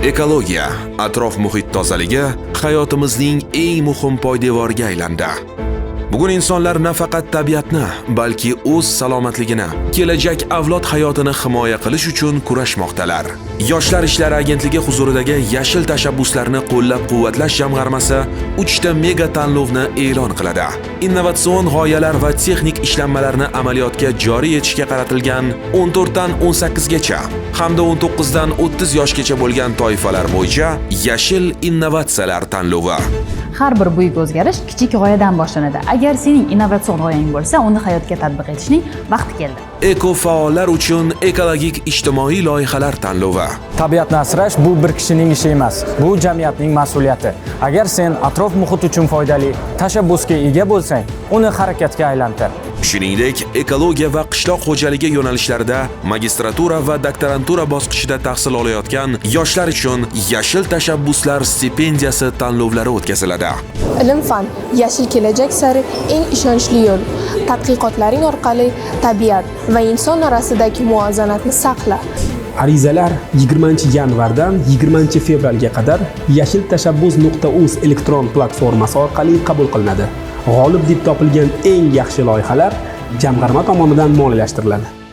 Ekologiya, atrof muhit tozaligi hayotimizning eng muhim poydevoriga aylandi. Bugun insonlar nafaqat tabiatni, balki o'z salomatligini, kelajak avlod hayotini himoya qilish uchun kurashmoqdalar. Yoshlar ishlari agentligi huzuridagi yashil tashabbuslarni qo'llab-quvvatlash jamg'armasi 3 ta mega tanlovni e'lon qiladi. Innovatsion g'oyalar va texnik ishlanmalarni amaliyotga joriy etishga qaratilgan 14 dan 18 gacha hamda 19 dan 30 yoshgacha bo'lgan toifalar bo'yicha yashil innovatsiyalar tanlovi. Har bir buyuk o'zgarish kichik g'oyadan boshlanadi. Agar sening innovatsion g'oyang bo'lsa, uni hayotga tatbiq etishning vaqti keldi. Ekofaollar uchun ekologik ijtimoiy loyihalar tanlovi. Tabiatni asrash bu bir kishining ishi emas, bu jamiyatning mas'uliyati. Agar sen atrof muhit uchun foydali tashabbusga ega bo'lsang, uni harakatga aylantir. Shuningdek, ekologiya va qishloq xo'jaligi yo'nalishlarida magistratura va doktorantura bosqichida tahsil olayotgan yoshlar uchun yashil tashabbuslar stipendiyasi tanlovlari o'tkaziladi. Ilm-fan yashil kelajak sari eng ishonchli yo'l. Tadqiqotlaring orqali tabiat va inson orasidagi muvozanatni saqla. Arizalar 20-yanvardan 20-fevralga qadar yashiltashabbus.uz elektron platformasi orqali qabul qilinadi. G'olib deb topilgan eng yaxshi loyihalar jamg'arma tomonidan moliyalashtiriladi.